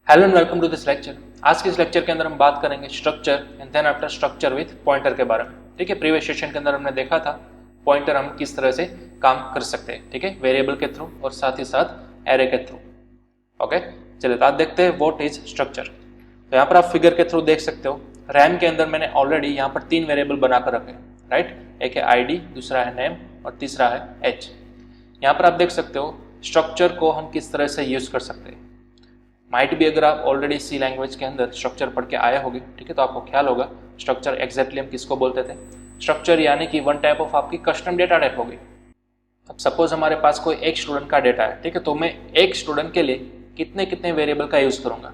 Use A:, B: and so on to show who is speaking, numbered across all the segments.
A: Hello and welcome to this lecture. आज के इस लेक्चर के अंदर हम बात करेंगे structure and then after structure with pointer के बारे में। ठीक है, प्रीवियस सेशन के अंदर हमने देखा था पॉइंटर हम किस तरह से काम कर सकते हैं। ठीक है, वेरिएबल के थ्रू और साथ ही साथ एरे के थ्रू। ओके, चलिए तो आज देखते हैं व्हाट इज स्ट्रक्चर। तो यहाँ पर आप फिगर के थ्रू देख सकते हो, रैम के अंदर मैंने ऑलरेडी यहाँ पर 3 वेरिएबल बनाकर रखे, राइट। एक है आईडी, दूसरा है नेम और तीसरा है एच। यहाँ पर आप देख सकते हो स्ट्रक्चर को हम किस तरह से यूज कर सकते हैं। माइट भी अगर आप ऑलरेडी सी लैंग्वेज के अंदर स्ट्रक्चर पढ़ के आए होगे, ठीक है, तो आपको ख्याल होगा स्ट्रक्चर एग्जैक्टली हम किसको बोलते थे। स्ट्रक्चर यानी कि वन टाइप ऑफ आपकी कस्टम डेटा टाइप होगी। अब सपोज हमारे पास कोई एक स्टूडेंट का डेटा है, ठीक है, तो मैं एक स्टूडेंट के लिए कितने कितने वेरिएबल का यूज करूंगा।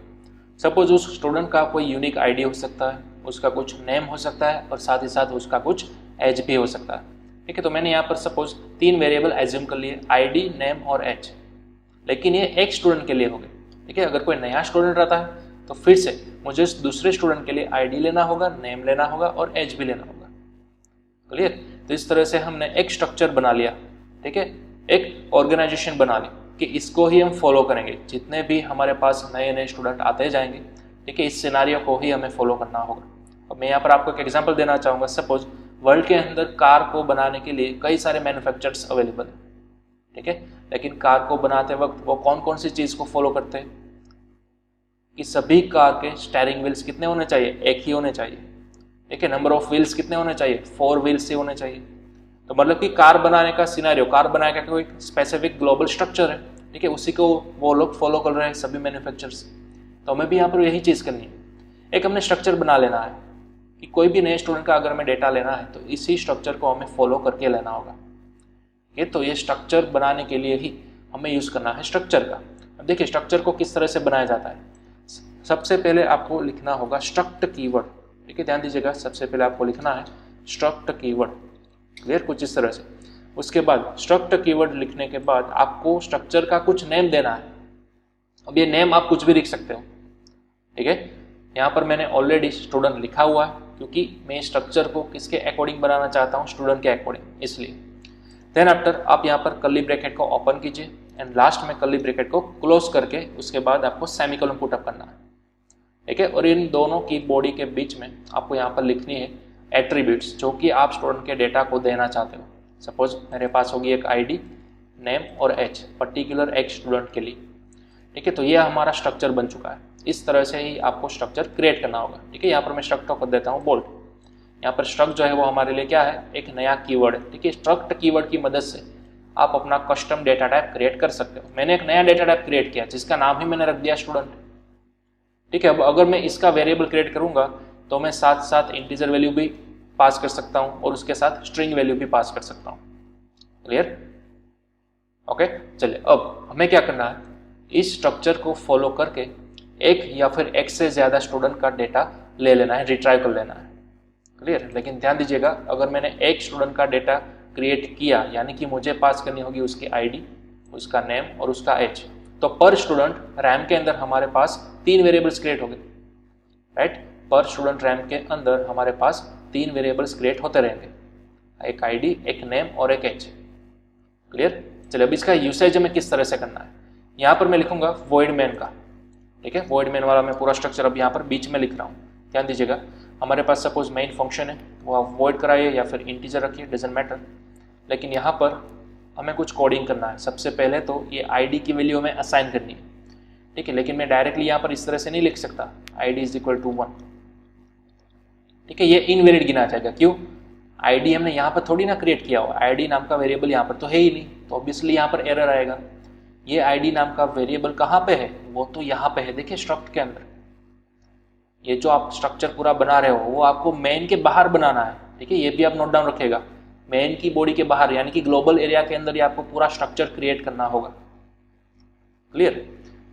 A: सपोज उस स्टूडेंट का कोई यूनिक आईडी हो सकता है, उसका कुछ नेम हो सकता है और साथ ही साथ उसका कुछ एज भी हो सकता है। ठीक है, तो मैंने यहाँ पर सपोज 3 वेरिएबल एज्यूम कर लिए, आईडी, नेम और एच। लेकिन ये एक स्टूडेंट के लिए हो गए। ठीक है, अगर कोई नया स्टूडेंट रहता है तो फिर से मुझे उस दूसरे स्टूडेंट के लिए आईडी लेना होगा, नेम लेना होगा और एज भी लेना होगा। क्लियर। तो इस तरह से हमने एक स्ट्रक्चर बना लिया। ठीक है, एक ऑर्गेनाइजेशन बना ली कि इसको ही हम फॉलो करेंगे। जितने भी हमारे पास नए नए स्टूडेंट आते जाएंगे, ठीक है, इस सिनारियो को ही हमें फॉलो करना होगा। अब मैं यहाँ पर आपको एक एग्जाम्पल देना चाहूँगा। सपोज वर्ल्ड के अंदर कार को बनाने के लिए कई सारे मैन्युफैक्चरर्स अवेलेबल हैं, ठीक है, लेकिन कार को बनाते वक्त वो कौन कौन सी चीज़ को फॉलो करते हैं कि सभी कार के स्टीयरिंग व्हील्स कितने होने चाहिए, एक ही होने चाहिए। ठीक है, नंबर ऑफ व्हील्स कितने होने चाहिए, 4 व्हील्स ही होने चाहिए। तो मतलब कि कार बनाने का सिनेरियो, कार बनाने का कोई स्पेसिफिक ग्लोबल स्ट्रक्चर है, ठीक है, उसी को वो लोग फॉलो कर रहे हैं सभी मैन्युफैक्चरर्स। तो हमें भी यहाँ पर यही चीज़ करनी है। एक हमने स्ट्रक्चर बना लेना है कि कोई भी नए स्टूडेंट का अगर हमें डेटा लेना है तो इसी स्ट्रक्चर को हमें फॉलो करके लेना होगा। ये तो ये स्ट्रक्चर बनाने के लिए ही हमें यूज़ करना है स्ट्रक्चर का। अब देखिए स्ट्रक्चर को किस तरह से बनाया जाता है। सबसे पहले आपको लिखना होगा स्ट्रक्ट कीवर्ड। ठीक है, ध्यान दीजिएगा, सबसे पहले आपको लिखना है स्ट्रक्ट कीवर्ड। क्लियर, कुछ इस तरह से। उसके बाद स्ट्रक्ट कीवर्ड लिखने के बाद आपको स्ट्रक्चर का कुछ नेम देना है। अब ये नेम आप कुछ भी लिख सकते हो। ठीक है, यहाँ पर मैंने ऑलरेडी स्टूडेंट लिखा हुआ है क्योंकि मैं स्ट्रक्चर को किसके अकॉर्डिंग बनाना चाहता हूँ, स्टूडेंट के अकॉर्डिंग, इसलिए। देन आफ्टर आप यहाँ पर कर्ली ब्रैकेट को ओपन कीजिए एंड लास्ट में कर्ली ब्रैकेट को क्लोज करके उसके बाद आपको सेमीकोलन पुट अप करना है। ठीक है, और इन दोनों की बॉडी के बीच में आपको यहाँ पर लिखनी है एट्रीब्यूट्स जो कि आप स्टूडेंट के डेटा को देना चाहते हो। सपोज मेरे पास होगी एक आईडी, नेम और एच, पर्टिकुलर एक स्टूडेंट के लिए। ठीक है, तो ये हमारा स्ट्रक्चर बन चुका है। इस तरह से ही आपको स्ट्रक्चर क्रिएट करना होगा। ठीक है, यहाँ पर मैं स्ट्रक्चर को देता हूँ बोल्ड। यहाँ पर स्ट्रक्ट जो है वो हमारे लिए क्या है, एक नया कीवर्ड है। ठीक है, स्ट्रक्ट कीवर्ड की मदद से आप अपना कस्टम डेटा टाइप क्रिएट कर सकते हो। मैंने एक नया डेटा टाइप क्रिएट किया जिसका नाम ही मैंने रख दिया स्टूडेंट। ठीक है, अब अगर मैं इसका वेरिएबल क्रिएट करूंगा तो मैं साथ साथ इंटीजर वैल्यू भी पास कर सकता हूं और उसके साथ स्ट्रिंग वैल्यू भी पास कर सकता हूं। क्लियर। ओके, चलिए अब हमें क्या करना है, इस स्ट्रक्चर को फॉलो करके एक या फिर एक से ज्यादा स्टूडेंट का डेटा ले लेना है, रिट्राइव कर लेना है। क्लियर। लेकिन ध्यान दीजिएगा, अगर मैंने एक स्टूडेंट का डेटा क्रिएट किया यानी कि मुझे पास करनी होगी उसकी आईडी, उसका नेम और उसका एज, तो पर स्टूडेंट रैम के अंदर हमारे पास 3 वेरिएबल्स क्रिएट हो गए, राइट। पर स्टूडेंट रैम के अंदर हमारे पास 3 वेरिएबल्स क्रिएट होते रहेंगे, एक आईडी, एक नेम और एक एज। क्लियर। चलिए अब इसका यूसेज हमें किस तरह से करना है। यहाँ पर मैं लिखूंगा वॉइड मेन का। ठीक है, वॉइड मेन वाला मैं पूरा स्ट्रक्चर अब यहाँ पर बीच में लिख रहा हूँ। ध्यान दीजिएगा, हमारे पास सपोज मेन फंक्शन है, वो आप वॉइड कराइए या फिर इंटीजर रखिए, डजंट मैटर। लेकिन यहाँ पर हमें कुछ कोडिंग करना है। सबसे पहले तो ये आईडी की वैल्यू हमें असाइन करनी है। ठीक है, लेकिन मैं डायरेक्टली यहाँ पर इस तरह से नहीं लिख सकता आईडी इज इक्वल टू 1। ठीक है, ये इनवैलिड गिना जाएगा। क्यों? आईडी हमने यहाँ पर थोड़ी ना क्रिएट किया हुआ, आईडी नाम का वेरिएबल यहाँ पर तो है ही नहीं, तो ऑब्वियसली यहाँ पर एरर आएगा। ये आईडी नाम का वेरिएबल कहाँ पे है, वो तो यहाँ पे है। देखिए स्ट्रक्ट के अंदर ये जो आप स्ट्रक्चर पूरा बना रहे हो वो आपको मेन के बाहर बनाना है। ठीक है, ये भी आप नोट डाउन रखिएगा, मेन की बॉडी के बाहर यानी कि ग्लोबल एरिया के अंदर ये आपको पूरा स्ट्रक्चर क्रिएट करना होगा। क्लियर।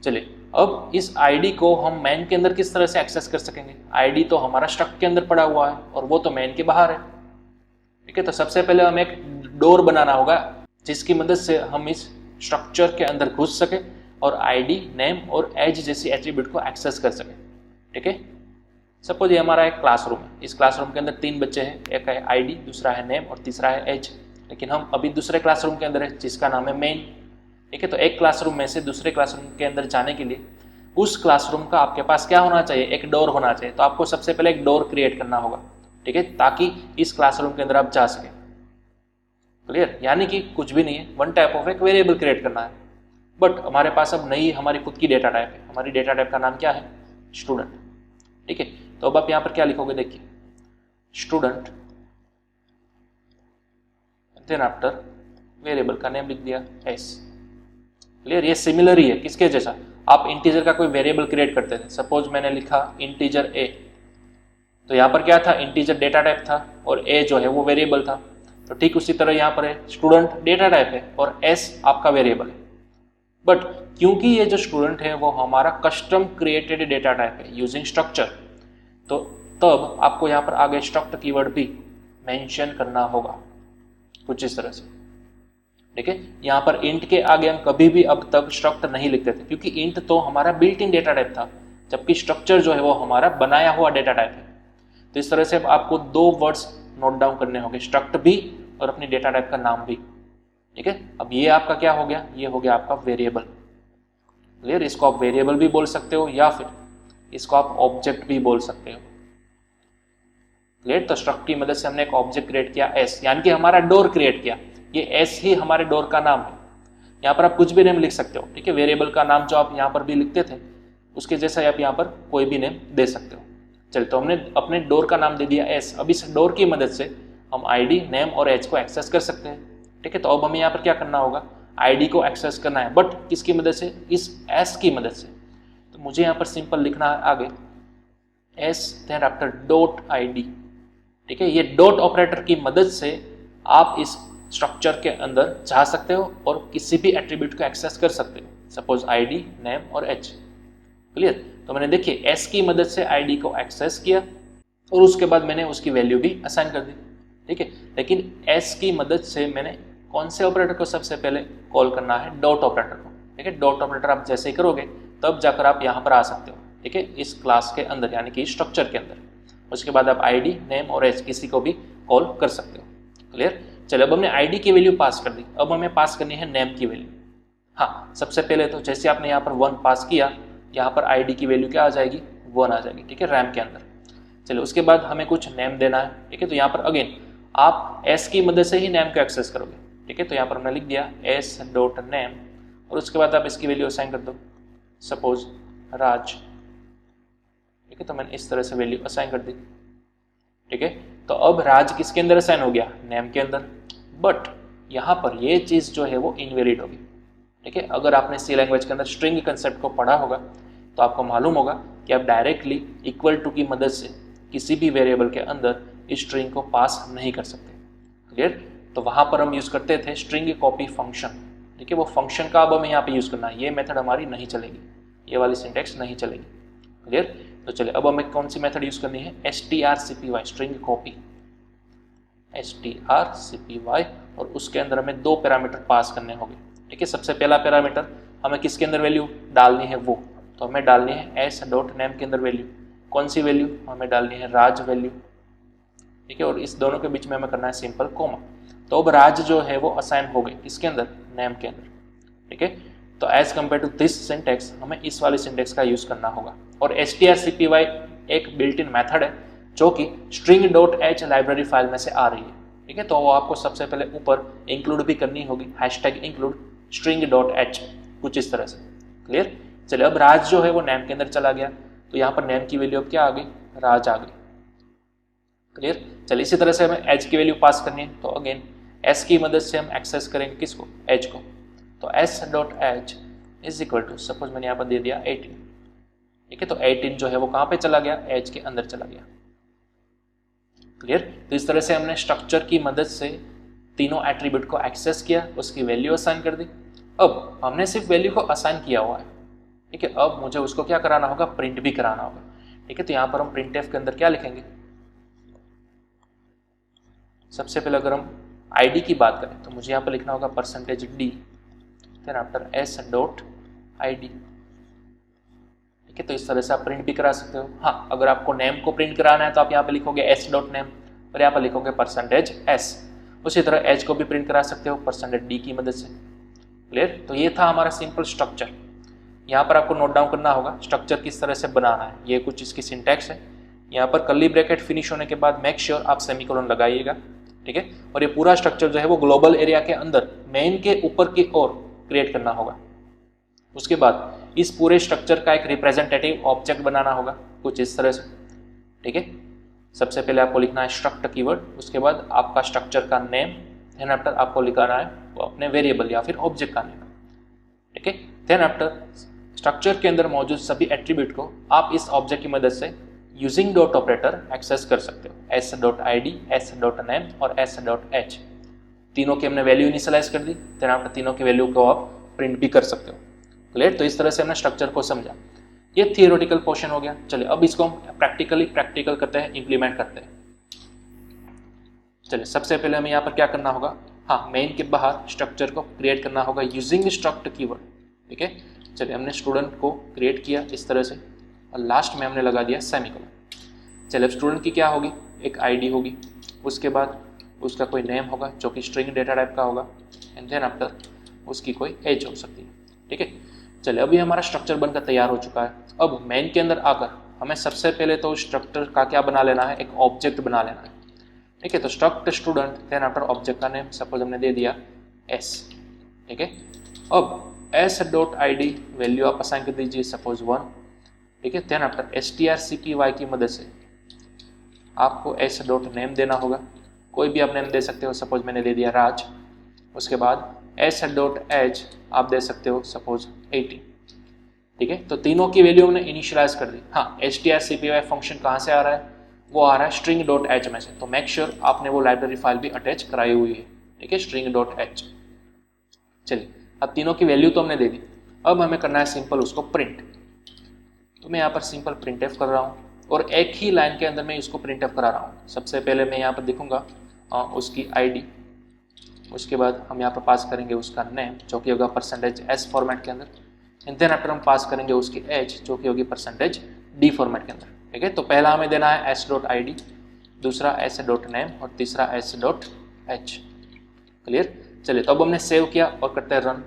A: चलिए अब इस आईडी को हम मेन के अंदर किस तरह से एक्सेस कर सकेंगे। आईडी तो हमारा स्ट्रक्ट के अंदर पड़ा हुआ है और वो तो मेन के बाहर है। ठीक है, तो सबसे पहले हमें एक डोर बनाना होगा जिसकी मदद से हम इस स्ट्रक्चर के अंदर घुस सके और आईडी, नेम और एज जैसी एट्रीब्यूट को एक्सेस कर सके। ठीक है, सपोज ये हमारा एक क्लासरूम है। इस क्लासरूम के अंदर 3 बच्चे हैं, एक है आईडी, दूसरा है नेम और तीसरा है एज। लेकिन हम अभी दूसरे क्लासरूम के अंदर है जिसका नाम है मेन। ठीक है, तो एक क्लासरूम में से दूसरे क्लासरूम के अंदर जाने के लिए उस क्लासरूम का आपके पास क्या होना चाहिए, एक डोर होना चाहिए। तो आपको सबसे पहले एक डोर क्रिएट करना होगा, ठीक है, ताकि इस क्लासरूम के अंदर आप जा सके। क्लियर? यानी कि कुछ भी नहीं है, वन टाइप ऑफ एक वेरिएबल क्रिएट करना है। बट हमारे पास अब नई हमारी खुद की डेटा टाइप है। हमारी डेटा टाइप का नाम क्या है, स्टूडेंट, ठीक है। तो अब आप यहां पर क्या लिखोगे, देखिए स्टूडेंट, देन आफ्टर वेरिएबल का नेम लिख दिया एस। क्लियर? ये सिमिलर ही है, किसके जैसा, आप इंटीजर का कोई वेरिएबल क्रिएट करते थे। सपोज मैंने लिखा इंटीजर ए, तो यहां पर क्या था, इंटीजर डेटा टाइप था और ए जो है वो वेरिएबल था। तो ठीक उसी तरह यहां पर है, स्टूडेंट डेटा टाइप है और एस आपका वेरिएबल है। बट क्योंकि ये जो स्टूडेंट है वो हमारा कस्टम क्रिएटेड डेटा टाइप है यूजिंग स्ट्रक्चर, तो तब आपको यहाँ पर आगे स्ट्रक्ट कीवर्ड भी मेंशन करना होगा कुछ इस तरह से, ठीक है। यहाँ पर इंट के आगे हम कभी भी अब तक स्ट्रक्ट नहीं लिखते थे, क्योंकि इंट तो हमारा बिल्ट इन डेटा टाइप था, जबकि स्ट्रक्चर जो है वो हमारा बनाया हुआ डेटा टाइप है। तो इस तरह से आपको दो वर्ड्स नोट डाउन करने होंगे, स्ट्रक्ट भी और अपनी डेटा टाइप का नाम भी, ठीक है। अब ये आपका क्या हो गया, ये हो गया आपका वेरिएबल। क्लियर? इसको आप वेरिएबल भी बोल सकते हो या फिर इसको आप ऑब्जेक्ट भी बोल सकते हो। क्लियर? तो स्ट्रक्ट की मदद से हमने एक ऑब्जेक्ट क्रिएट किया एस, यानी कि हमारा डोर क्रिएट किया। ये एस ही हमारे डोर का नाम है। यहाँ पर आप कुछ भी नेम लिख सकते हो, ठीक है। वेरिएबल का नाम जो आप यहाँ पर भी लिखते थे उसके जैसा आप यहाँ पर कोई भी नेम दे सकते हो। चलिए, तो हमने अपने डोर का नाम दे दिया एस। अब इस डोर की मदद से हम आईडी, नेम और एज को एक्सेस कर सकते हैं, ठीक है। तो अब हमें यहाँ पर क्या करना होगा, आईडी को एक्सेस करना है, बट किसकी मदद से, इस एस की मदद से। तो मुझे यहाँ पर सिंपल लिखना है आगे s then after dot ID, ठीक है। ये डॉट ऑपरेटर की मदद से आप इस स्ट्रक्चर के अंदर जा सकते हो और किसी भी एट्रीब्यूट को एक्सेस कर सकते हो, सपोज आईडी, नेम और एच। क्लियर? तो मैंने देखिए एस की मदद से आईडी को एक्सेस किया और उसके बाद मैंने उसकी वैल्यू भी असाइन कर दी, ठीक है। लेकिन एस की मदद से मैंने कौन से ऑपरेटर को सबसे पहले कॉल करना है, डॉट ऑपरेटर को, ठीक है। डॉट ऑपरेटर आप जैसे ही करोगे तब जाकर आप यहाँ पर आ सकते हो, ठीक है, इस क्लास के अंदर यानी कि स्ट्रक्चर के अंदर। उसके बाद आप आईडी, नेम और एज किसी को भी कॉल कर सकते हो। क्लियर? चलो, अब हमने आईडी की वैल्यू पास कर दी, अब हमें पास करनी है नेम की वैल्यू। हाँ, सबसे पहले तो जैसे आपने यहाँ पर 1 पास किया, यहाँ पर आईडी की वैल्यू क्या आ जाएगी, 1 आ जाएगी, ठीक है, रैम के अंदर। चलो, उसके बाद हमें कुछ नेम देना है, ठीक है। तो यहाँ पर अगेन आप एस की मदद से ही नेम को एक्सेस करोगे, ठीक है। तो यहाँ पर हमने लिख दिया एस डॉट नेम और उसके बाद आप इसकी वैल्यू असाइन कर दो, सपोज राज, ठीक है। तो मैंने इस तरह से वैल्यू असाइन कर दी, ठीक है। तो अब राज किसके अंदर असाइन हो गया, नेम के अंदर। बट यहाँ पर ये चीज़ जो है वो इनवैलिड होगी, ठीक है। अगर आपने सी लैंग्वेज के अंदर स्ट्रिंग कंसेप्ट को पढ़ा होगा तो आपको मालूम होगा कि आप डायरेक्टली इक्वल टू की मदद से किसी भी वेरिएबल के अंदर इस स्ट्रिंग को पास नहीं कर सकते। क्लियर? तो वहाँ पर हम यूज़ करते थे स्ट्रिंग कॉपी फंक्शन, ठीक है। वो फंक्शन का अब हमें यहाँ पे यूज़ करना है, ये मेथड हमारी नहीं चलेगी, ये वाली सिंटेक्स नहीं चलेगी। क्लियर? तो चलिए, अब हमें कौन सी मेथड यूज़ करनी है, strcpy, स्ट्रिंग कॉपी, strcpy, और उसके अंदर हमें 2 पैरामीटर पास करने होंगे, ठीक है। सबसे पहला पैरामीटर हमें किसके अंदर वैल्यू डालनी है, वो तो हमें डालनी है एस डॉट नेम के अंदर वैल्यू। कौन सी वैल्यू, हमें डालनी है राज वैल्यू, ठीक है। और इस दोनों के बीच में हमें करना है सिंपल कोमा। तो अब राज जो है वो असाइन हो गए किसके अंदर, नेम के अंदर, ठीक है। तो as compare to this syntax हमें इस वाली सिंटेक्स का यूज करना होगा। और strcpy एक बिल्ट इन मेथड है जो कि string.h लाइब्रेरी फाइल में से आ रही है, ठीक है। तो वो आपको सबसे पहले ऊपर इंक्लूड भी करनी होगी, #include string.h, कुछ इस तरह से। क्लियर? चलिए, अब राज जो है वो नेम के अंदर चला गया, तो यहाँ पर नेम की वैल्यू अब क्या आ गई, राज आ गई। क्लियर? चलिए, इसी तरह से हमें एज की वैल्यू पास करनी है, तो अगेन एस की मदद से हम एक्सेस करेंगे किसको, एज को। तो s dot age is equal to, suppose मैंने यहाँ पर दे दिया 18, ठीक है। तो 18 जो है वो कहाँ पे चला गया, एज के अंदर चला गया। क्लियर? तो इस तरह से हमने स्ट्रक्चर की मदद से तीनों एट्रीब्यूट को एक्सेस किया, उसकी वैल्यू असाइन कर दी। अब हमने सिर्फ वैल्यू को असाइन किया हुआ है, ठीक है। अब मुझे उसको क्या कराना होगा, प्रिंट भी कराना होगा, ठीक है। तो यहाँ पर हम printf के अंदर क्या लिखेंगे, सबसे पहले अगर हम आईडी की बात करें तो मुझे यहाँ पर लिखना होगा %d then after s dot id, ठीक है। तो इस तरह से आप प्रिंट भी करा सकते हो। हाँ, अगर आपको नेम को प्रिंट कराना है तो आप यहाँ पे लिखोगे s डॉट नेम और यहाँ पर लिखोगे %s। उसी तरह एज को भी प्रिंट करा सकते हो %d की मदद से। क्लियर? तो ये था हमारा सिंपल स्ट्रक्चर। यहाँ पर आपको नोट डाउन करना होगा स्ट्रक्चर किस तरह से बनाना है। ये कुछ इसकी सिंटैक्स है। यहाँ पर कर्ली ब्रैकेट फिनिश होने के बाद मेक श्योर आप सेमीकोलन लगाइएगा, ठीक है। और ये पूरा स्ट्रक्चर जो है वो ग्लोबल एरिया के अंदर मेन के ऊपर की ओर क्रिएट करना होगा। उसके बाद इस पूरे स्ट्रक्चर का एक रिप्रेजेंटेटिव ऑब्जेक्ट बनाना होगा कुछ इस तरह से, ठीक है। सबसे पहले आपको लिखना है स्ट्रक्ट कीवर्ड, उसके बाद आपका स्ट्रक्चर का नेम, देन आफ्टर आपको लिखाना है वो अपने वेरिएबल या फिर ऑब्जेक्ट का नेम, ठीक है। देन आफ्टर स्ट्रक्चर के अंदर मौजूद सभी एट्रीब्यूट को आप इस ऑब्जेक्ट की मदद से यूजिंग डॉट ऑपरेटर एक्सेस कर सकते हो। s.id, s.name और s.h तीनों की हमने वैल्यू इनिशियलाइज कर दी। देन आफ्टर तीनों की वैल्यू को आप प्रिंट भी कर सकते हो। क्लियर? तो इस तरह से हमने स्ट्रक्चर को समझा। ये थियोरेटिकल पोर्शन हो गया। चलिए अब इसको हम प्रैक्टिकल करते हैं, इंप्लीमेंट करते हैं। चलिए सबसे पहले हमें यहाँ पर क्या करना होगा, हाँ मेन के बाहर स्ट्रक्चर को क्रिएट करना होगा यूजिंग स्ट्रक्ट कीवर्ड, ठीक है। चलिए हमने स्टूडेंट को क्रिएट किया इस तरह से और लास्ट में हमने लगा दिया सेमीकोलन। चलिए अब स्टूडेंट की क्या होगी, एक आईडी होगी, उसके बाद उसका कोई नेम होगा जो कि स्ट्रिंग डेटा टाइप का होगा, एंड देन आफ्टर उसकी कोई एज हो सकती है, ठीक है। चलिए अभी हमारा स्ट्रक्चर बनकर तैयार हो चुका है। अब मेन के अंदर आकर हमें सबसे पहले तो स्ट्रक्चर का क्या बना लेना है, एक ऑब्जेक्ट बना लेना है, ठीक है। तो struct student, then after object का नेम सपोज हमने दे दिया s, ठीक है। अब s.id वैल्यू आप असाइन कर दीजिए सपोज 1, ठीक है। देन आफ्टर strcpy की मदद से आपको s.name देना होगा, कोई भी आप नेम दे सकते हो, सपोज मैंने दे दिया राज। उसके बाद s.h आप दे सकते हो सपोज 18, ठीक है। तो तीनों की वैल्यू हमने इनिशियलाइज कर दी। हाँ strcpy फंक्शन कहाँ से आ रहा है, वो आ रहा है string.h में से, तो मेक श्योर आपने वो लाइब्रेरी फाइल भी अटैच कराई हुई है, ठीक है, string.h। चलिए अब तीनों की वैल्यू तो हमने दे दी, अब हमें करना है सिंपल उसको प्रिंट। तो मैं यहाँ पर सिंपल प्रिंट एफ कर रहा हूँ और एक ही लाइन के अंदर मैं इसको प्रिंट एफ करा रहा हूँ। सबसे पहले मैं यहाँ पर लिखूंगा उसकी आईडी, उसके बाद हम यहाँ पर पास करेंगे उसका नेम जो कि होगा %s फॉर्मेट के अंदर, एंड देन आफ्टर हम पास करेंगे उसकी एज जो कि होगी %d फॉर्मेट के अंदर, ठीक है। तो पहला हमें देना है s.id, दूसरा s.name और तीसरा s.h। क्लियर? चलिए तो अब हमने सेव किया और करते हैं रन।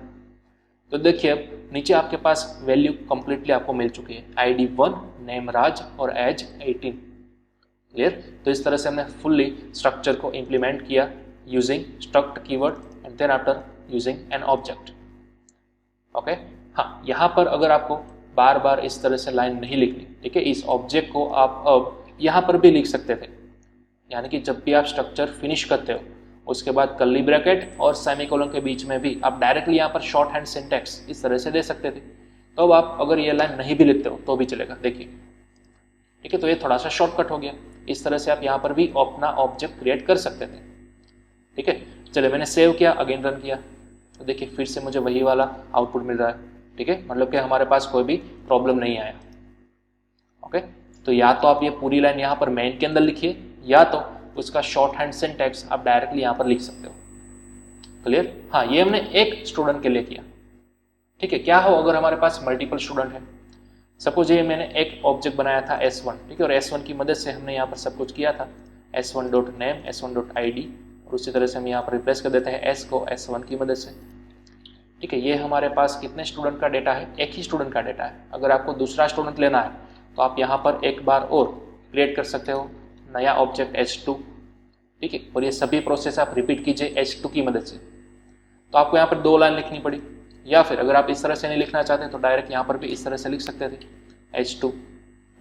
A: तो देखिए अब नीचे आपके पास वैल्यू कंप्लीटली आपको मिल चुकी है, ID 1, नेम राज और एज 18। क्लियर? तो इस तरह से हमने फुल्ली स्ट्रक्चर को इम्प्लीमेंट किया using struct keyword and then after using an object. Okay, हाँ यहाँ पर अगर आपको बार बार इस तरह से लाइन नहीं लिखनी, ठीक है, इस ऑब्जेक्ट को आप अब यहाँ पर भी लिख सकते थे, यानी कि जब भी आप स्ट्रक्चर फिनिश करते हो उसके बाद कर्ली ब्रैकेट और सेमीकोलन के बीच में भी आप डायरेक्टली यहाँ पर शॉर्ट हैंड सिंटैक्स इस तरह से दे सकते थे। तो अब आप अगर ये लाइन नहीं भी लिखते हो तो भी चलेगा, देखिए, ठीक है। तो ये थोड़ा सा शॉर्टकट हो गया, इस तरह से आप यहाँ पर भी अपना ऑब्जेक्ट क्रिएट कर सकते थे, ठीक है। चलिए मैंने सेव किया, अगेन रन किया, तो देखिए फिर से मुझे वही वाला आउटपुट मिल रहा है, ठीक है, मतलब कि हमारे पास कोई भी प्रॉब्लम नहीं आया। ओके, तो या तो आप ये पूरी लाइन यहाँ पर मेन के अंदर लिखिए या तो उसका शॉर्ट हैंड सिंटैक्स आप डायरेक्टली यहाँ पर लिख सकते हो। क्लियर? हाँ, ये हमने एक स्टूडेंट के लिए किया, ठीक है। क्या हो अगर हमारे पास मल्टीपल स्टूडेंट है, सपोज ये मैंने एक ऑब्जेक्ट बनाया था S1, ठीक है, और S1 की मदद से हमने यहाँ पर सब कुछ किया था, s1.name, s1.id, और उसी तरह से हम यहाँ पर रिप्लेस कर देते हैं s को s1 की मदद से, ठीक है। ये हमारे पास कितने स्टूडेंट का डेटा है, एक ही स्टूडेंट का डेटा है। अगर आपको दूसरा स्टूडेंट लेना है तो आप यहाँ पर एक बार और क्रिएट कर सकते हो नया ऑब्जेक्ट h2, ठीक है, और ये सभी प्रोसेस आप रिपीट कीजिए h2 की मदद से। तो आपको यहाँ पर 2 लाइन लिखनी पड़ी, या फिर अगर आप इस तरह से नहीं लिखना चाहते तो डायरेक्ट यहाँ पर भी इस तरह से लिख सकते थे h2,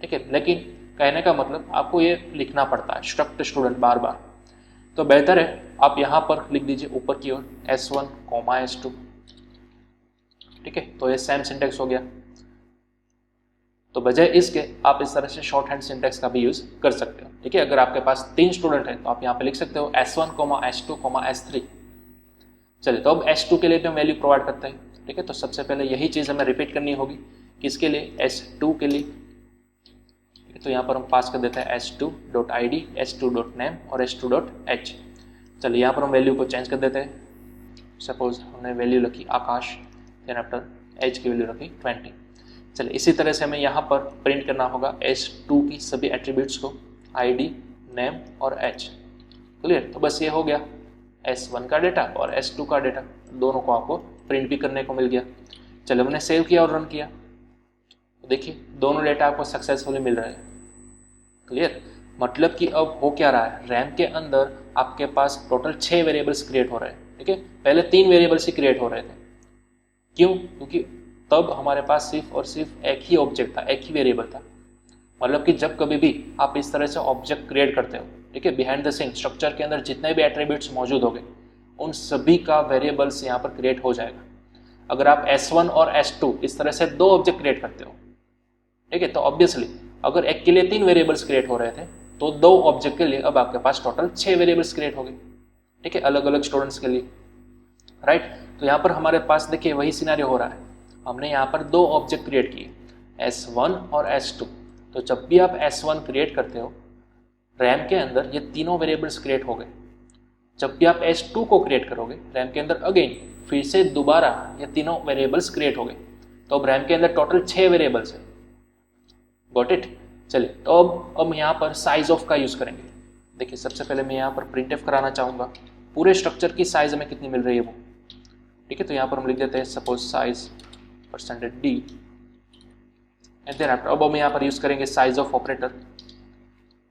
A: ठीक है। लेकिन कहने का मतलब आपको ये लिखना पड़ता है स्ट्रक्ट स्टूडेंट बार बार, तो बेहतर है आप यहाँ पर लिख दीजिए ऊपर की ओर s1, s2, ठीक है। तो ये सेम सिंटेक्स हो गया। तो बजाय इसके आप इस तरह से शॉर्ट हैंड सिंटेक्स का भी यूज कर सकते हो, ठीक है। अगर आपके पास 3 स्टूडेंट हैं तो आप यहाँ पे लिख सकते हो s1, s2, s3। चलिए तो अब s2 के लिए भी हम वैल्यू प्रोवाइड करते हैं, ठीक है। तो सबसे पहले यही चीज़ हमें रिपीट करनी होगी, किसके लिए, s2 के लिए। तो यहाँ पर हम पास कर देते हैं s2.id, s2.name और s2.h। चलिए यहाँ पर हम वैल्यू को चेंज कर देते हैं, सपोज हमने वैल्यू रखी आकाश, देन आफ्टर एज की वैल्यू रखी 20। चलिए इसी तरह से हमें यहाँ पर प्रिंट करना होगा s2 की सभी एट्रीब्यूट्स को, id, नेम और h। क्लियर? तो बस ये हो गया, s1 का डेटा और s2 का डेटा दोनों को आपको प्रिंट भी करने को मिल गया। चलिए हमने सेव किया और रन किया, तो देखिए दोनों डेटा आपको सक्सेसफुली मिल रहे हैं। क्लियर? मतलब कि अब हो क्या रहा है, रैम के अंदर आपके पास टोटल 6 वेरिएबल्स क्रिएट हो रहे हैं। ठीक है, पहले 3 वेरिएबल्स ही क्रिएट हो रहे थे। क्यों? क्योंकि तब हमारे पास सिर्फ और सिर्फ एक ही ऑब्जेक्ट था, एक ही वेरिएबल था। मतलब कि जब कभी भी आप इस तरह से ऑब्जेक्ट क्रिएट करते हो, ठीक है, बिहाइंड द सीन स्ट्रक्चर के अंदर जितने भी एट्रीब्यूट्स मौजूद होंगे उन सभी का वेरिएबल्स यहाँ पर क्रिएट हो जाएगा। अगर आप S1 और S2 इस तरह से 2 ऑब्जेक्ट क्रिएट करते हो, ठीक है, तो ऑब्वियसली अगर एक के लिए 3 वेरिएबल्स क्रिएट हो रहे थे तो 2 ऑब्जेक्ट के लिए अब आपके पास टोटल 6 वेरिएबल्स क्रिएट हो गए। ठीक है, अलग अलग स्टूडेंट्स के लिए, राइट। तो यहाँ पर हमारे पास देखिए वही सिनेरियो हो रहा है। हमने यहाँ पर 2 ऑब्जेक्ट क्रिएट किए, S1 और S2। तो जब भी आप S1 क्रिएट करते हो रैम के अंदर ये तीनों वेरिएबल्स क्रिएट हो गए। जब भी आप S2 को क्रिएट करोगे रैम के अंदर अगेन फिर से दोबारा ये तीनों वेरिएबल्स क्रिएट हो गए। तो अब रैम के अंदर टोटल 6 वेरिएबल्स है। Got it? चलिए, तो अब यहाँ पर साइज ऑफ का यूज़ करेंगे। देखिए सबसे पहले मैं यहाँ पर प्रिंटफ कराना चाहूँगा पूरे स्ट्रक्चर की साइज हमें कितनी मिल रही है वो। ठीक है, तो यहाँ पर हम लिख देते हैं suppose size %d and then after अब हम यहाँ पर यूज़ करेंगे साइज ऑफ ऑपरेटर।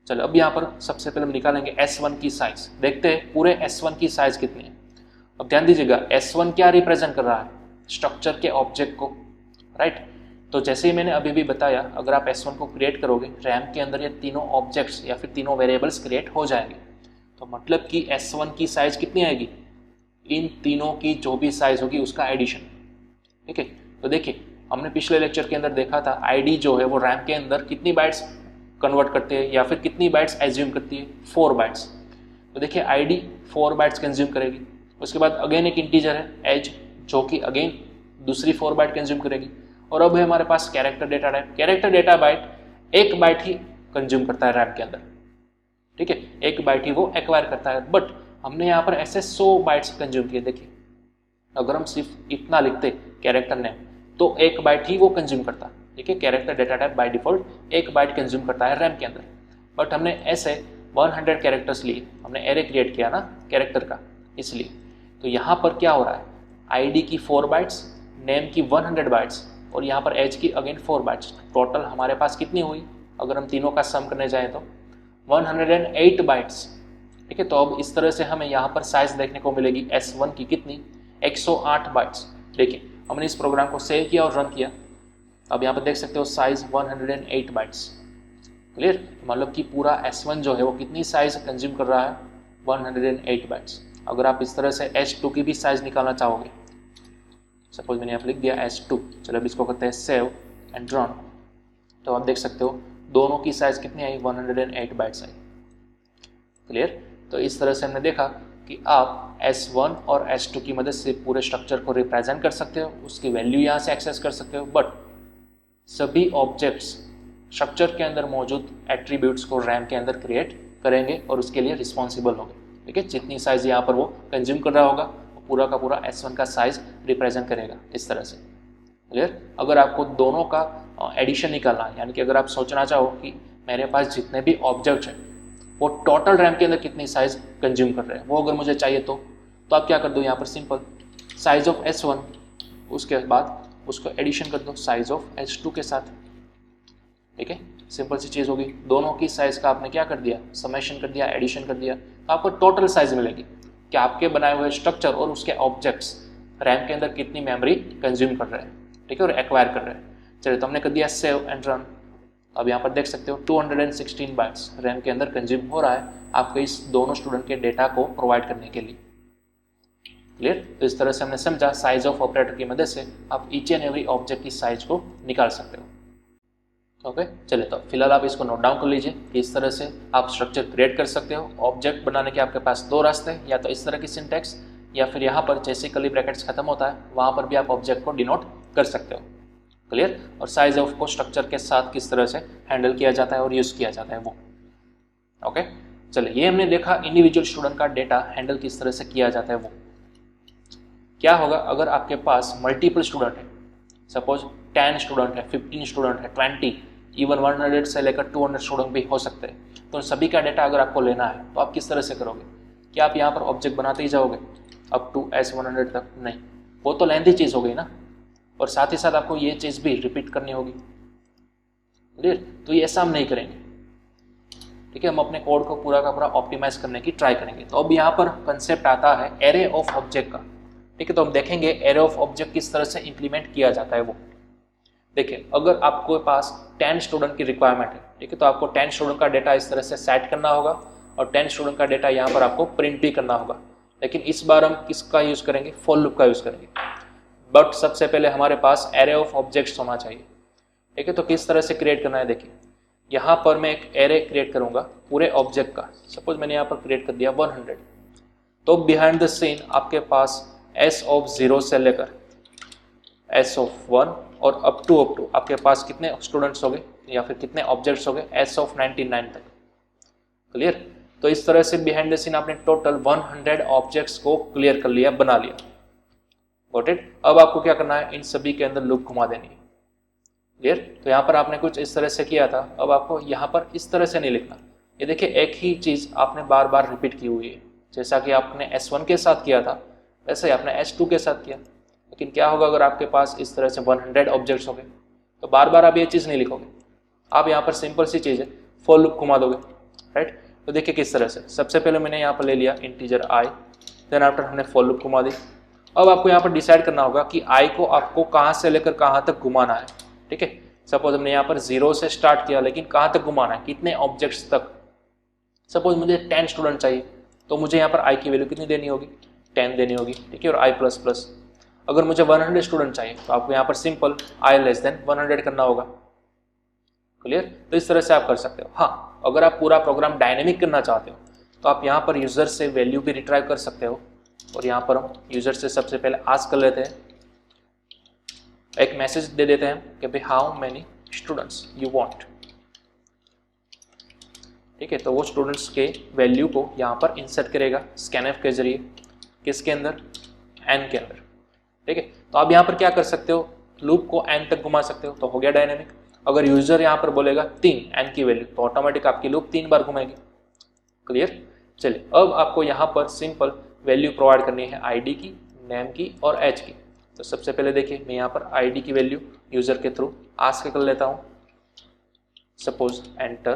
A: चलो अब यहाँ पर सबसे पहले हम निकालेंगे S1 की साइज। देखते हैं पूरे S1 की साइज कितनी है। अब ध्यान दीजिएगा S1 क्या रिप्रेजेंट कर रहा है, स्ट्रक्चर के ऑब्जेक्ट को, राइट। तो जैसे ही मैंने अभी भी बताया अगर आप S1 को क्रिएट करोगे रैम के अंदर ये तीनों ऑब्जेक्ट्स या फिर तीनों वेरिएबल्स क्रिएट हो जाएंगे। तो मतलब कि S1 की साइज कितनी आएगी, इन तीनों की जो भी साइज होगी उसका एडिशन। ठीक है, तो देखिए हमने पिछले लेक्चर के अंदर देखा था आईडी जो है वो रैम के अंदर कितनी बाइट्स कन्वर्ट करते हैं या फिर कितनी बाइट्स एज्यूम करती है, 4 बाइट्स। तो देखिए आईडी 4 बाइट्स कंज्यूम करेगी। उसके बाद अगेन एक इंटीजर है एज जो कि अगेन दूसरी 4 बाइट कंज्यूम करेगी। और अब है हमारे पास character data type. Character data byte 1 byte ही कंज्यूम करता है रैम के अंदर। ठीक है, 1 बाइट ही वो एक्वायर करता है। बट हमने यहाँ पर ऐसे 100 बाइट्स कंज्यूम किए। देखिए अगर हम सिर्फ इतना लिखते कैरेक्टर नेम तो 1 बाइट ही वो कंज्यूम करता। ठीक है, character data type by default 1 byte consume करता है रैम के अंदर। बट हमने ऐसे 100 कैरेक्टर्स लिए, हमने एरे क्रिएट किया ना कैरेक्टर का, इसलिए। तो यहाँ पर क्या हो रहा है, आईडी की 4 बाइट्स, नेम की 100 बाइट्स और यहाँ पर एज की अगेन 4 बाइट्स। टोटल हमारे पास कितनी हुई, अगर हम तीनों का सम करने जाएँ तो 108 बाइट्स। ठीक है, तो अब इस तरह से हमें यहाँ पर साइज देखने को मिलेगी S1 की कितनी, 108 बाइट्स। देखिए हमने इस प्रोग्राम को सेव किया और रन किया। अब यहाँ पर देख सकते हो साइज 108 बाइट्स। क्लियर? मतलब कि पूरा S1 जो है वो कितनी साइज कंज्यूम कर रहा है, 108 बाइट्स। अगर आप इस तरह से S2 की भी साइज निकालना चाहोगे, सपोज मैंने यहाँ पर लिख दिया S2। चलो अब इसको करते हैं सेव एंड रन। तो आप देख सकते हो दोनों की साइज कितनी आई, 108 बाइट्स आई। क्लियर? तो इस तरह से हमने देखा कि आप S1 और S2 की मदद से पूरे स्ट्रक्चर को रिप्रेजेंट कर सकते हो, उसकी वैल्यू यहाँ से एक्सेस कर सकते हो। बट सभी ऑब्जेक्ट्स स्ट्रक्चर के अंदर मौजूद एट्रीब्यूट्स को रैम के अंदर क्रिएट करेंगे और उसके लिए रिस्पॉन्सिबल होंगे। ठीक है, जितनी साइज यहाँ पर वो कंज्यूम कर रहा होगा वो पूरा का पूरा S1 का साइज रिप्रेजेंट करेगा इस तरह से। क्लियर? अगर आपको दोनों का एडिशन निकालना है, यानी कि अगर आप सोचना चाहो कि मेरे पास जितने भी ऑब्जेक्ट हैं वो टोटल रैम के अंदर कितनी साइज कंज्यूम कर रहे हैं, वो अगर मुझे चाहिए तो आप क्या कर दो, यहाँ पर सिंपल साइज ऑफ S1, उसके बाद उसको एडिशन कर दो साइज ऑफ S2 के साथ। ठीक है, सिंपल सी चीज़ होगी। दोनों की साइज का आपने क्या कर दिया, समेशन कर दिया, एडिशन कर दिया, तो आपको टोटल साइज मिलेगी कि आपके बनाए हुए स्ट्रक्चर और उसके ऑब्जेक्ट्स रैम के अंदर कितनी मेमोरी कंज्यूम कर रहे हैं। ठीक है, और एक्वायर कर रहे हैं। चलिए तो हमने कर दिया सेव एंड रन। अब यहाँ पर देख सकते हो 216 बाइट्स रैम के अंदर कंज्यूम हो रहा है आपको इस दोनों स्टूडेंट के डेटा को प्रोवाइड करने के लिए। क्लियर? तो इस तरह से हमने समझा साइज ऑफ ऑपरेटर की मदद से आप ईच एंड एवरी ऑब्जेक्ट की साइज को निकाल सकते हो। ओके, चलिए तो फिलहाल आप इसको नोट डाउन कर लीजिए कि इस तरह से आप स्ट्रक्चर क्रिएट कर सकते हो। ऑब्जेक्ट बनाने के आपके पास 2 रास्ते हैं, या तो इस तरह की सिंटैक्स या फिर यहाँ पर जैसे कर्ली ब्रैकेट्स खत्म होता है वहाँ पर भी आप ऑब्जेक्ट को डिनोट कर सकते हो। क्लियर? और साइज ऑफ को स्ट्रक्चर के साथ किस तरह से हैंडल किया जाता है और यूज़ किया जाता है वो। ओके, चलिए ये हमने देखा इंडिविजुअल स्टूडेंट का डेटा हैंडल किस तरह से किया जाता है वो। क्या होगा अगर आपके पास मल्टीपल स्टूडेंट है, सपोज 10 स्टूडेंट है, 15 स्टूडेंट है, 20, इवन 100 से लेकर 200 स्टूडेंट भी हो सकते हैं। तो सभी का डेटा अगर आपको लेना है तो आप किस तरह से करोगे? क्या आप यहाँ पर ऑब्जेक्ट बनाते ही जाओगे अप टू S100 तक? नहीं, वो तो लेंथी चीज़ हो गई ना। और साथ ही साथ आपको ये चीज़ भी रिपीट करनी होगी। क्लियर। तो ये ऐसा हम नहीं करेंगे, ठीक है। हम अपने कोड को पूरा का पूरा ऑप्टिमाइज करने की ट्राई करेंगे। तो अब यहाँ पर कंसेप्ट आता है एरे ऑफ ऑब्जेक्ट का, ठीक है। तो हम देखेंगे एरे ऑफ ऑब्जेक्ट किस तरह से इंप्लीमेंट किया जाता है। वो देखिए, अगर आपके पास 10 स्टूडेंट की रिक्वायरमेंट है, ठीक है, तो आपको 10 स्टूडेंट का डेटा इस तरह से सेट करना होगा और 10 स्टूडेंट का डेटा यहाँ पर आपको प्रिंट भी करना होगा। लेकिन इस बार हम किसका यूज़ करेंगे, फॉर लूप का यूज़ करेंगे। बट सबसे पहले हमारे पास एरे ऑफ ऑब्जेक्ट्स होना चाहिए, ठीक है। तो किस तरह से क्रिएट करना है, देखिए यहाँ पर मैं एक एरे क्रिएट करूँगा पूरे ऑब्जेक्ट का। सपोज मैंने यहाँ पर क्रिएट कर दिया 100। तो बिहाइंड द सीन आपके पास s ऑफ 0 से लेकर s ऑफ 1 और अप टू आपके पास कितने स्टूडेंट्स हो गए या फिर कितने ऑब्जेक्ट्स हो गए, s ऑफ 99 तक। क्लियर। तो इस तरह से बिहाइंड द सीन आपने टोटल 100 ऑब्जेक्ट्स को क्लियर कर लिया, बना लिया। Got it. अब आपको क्या करना है, इन सभी के अंदर लूप घुमा देनी है। क्लियर। तो यहाँ पर आपने कुछ इस तरह से किया था, अब आपको यहाँ पर इस तरह से नहीं लिखना। ये देखिए एक ही चीज़ आपने बार बार रिपीट की हुई है। जैसा कि आपने S1 के साथ किया था वैसे ही आपने S2 के साथ किया। लेकिन क्या होगा अगर आपके पास इस तरह से 100 ऑब्जेक्ट्स हो गए, तो बार बार आप ये चीज़ नहीं लिखोगे। आप यहाँ पर सिंपल सी चीज़ है, फॉर लूप घुमा दोगे, राइट। तो देखिए किस तरह से, सबसे पहले मैंने यहाँ पर ले लिया इंटीजर i, देन आफ्टर हमने फॉर लूप घुमा दी। अब आपको यहाँ पर डिसाइड करना होगा कि i को आपको कहाँ से लेकर कहाँ तक घुमाना है, ठीक है। सपोज हमने यहाँ पर 0 से स्टार्ट किया, लेकिन कहाँ तक घुमाना है, कितने ऑब्जेक्ट्स तक। सपोज मुझे 10 स्टूडेंट चाहिए, तो मुझे यहाँ पर i की वैल्यू कितनी देनी होगी, 10 देनी होगी, ठीक है। और i प्लस प्लस। अगर मुझे 100 स्टूडेंट चाहिए तो आपको यहाँ पर सिंपल i लेस देन 100 करना होगा। क्लियर। तो इस तरह से आप कर सकते हो। हाँ, अगर आप पूरा प्रोग्राम डायनेमिक करना चाहते हो तो आप यहाँ पर यूजर से वैल्यू भी रिट्राइव कर सकते हो। और यहाँ पर हम यूजर से सबसे पहले आस्क कर लेते हैं, एक मैसेज दे देते हैं कि भाई how many students you want, ठीक है। तो वो स्टूडेंट्स के वैल्यू को यहाँ पर इंसर्ट करेगा स्कैनफ के जरिए, किसके अंदर, n के अंदर, ठीक है। तो आप यहाँ पर क्या कर सकते हो, लूप को n तक घुमा सकते हो, तो हो गया डायनेमिक। अगर यूजर यहाँ पर बोलेगा 3 n की वैल्यू, तो ऑटोमेटिक आपकी लूप 3 बार घुमाएगी। क्लियर। चलिए अब आपको यहाँ पर सिंपल वैल्यू प्रोवाइड करनी है id की, नेम की और एज की। तो सबसे पहले देखिए मैं यहाँ पर id की वैल्यू यूजर के थ्रू आस्क कर लेता हूँ। सपोज एंटर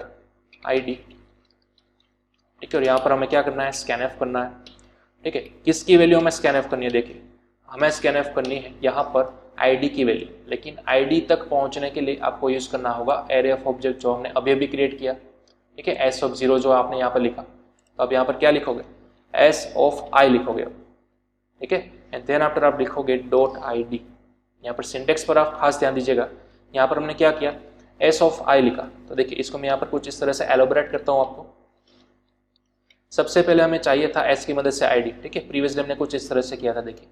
A: id, ठीक है। और यहाँ पर हमें क्या करना है, स्कैनफ करना है, ठीक है। किसकी वैल्यू हमें स्कैनफ करनी है, देखिए हमें स्कैनफ करनी है यहाँ पर id की वैल्यू। लेकिन id तक पहुँचने के लिए आपको यूज़ करना होगा एरे ऑफ ऑब्जेक्ट जो हमने अभी अभी क्रिएट किया, ठीक है। s ऑफ 0 जो आपने यहाँ पर लिखा, तो अब यहाँ पर क्या लिखोगे, s ऑफ i लिखोगे, ठीक है। एंड देन आफ्टर आप लिखोगे डॉट id। यहाँ पर सिंटेक्स पर आप खास ध्यान दीजिएगा। यहाँ पर हमने क्या किया, s ऑफ i लिखा। तो देखिए इसको मैं यहाँ पर कुछ इस तरह से एलोबरेट करता हूँ आपको। सबसे पहले हमें चाहिए था s की मदद से id, ठीक है। प्रीवियसली हमने कुछ इस तरह से किया था, देखिए।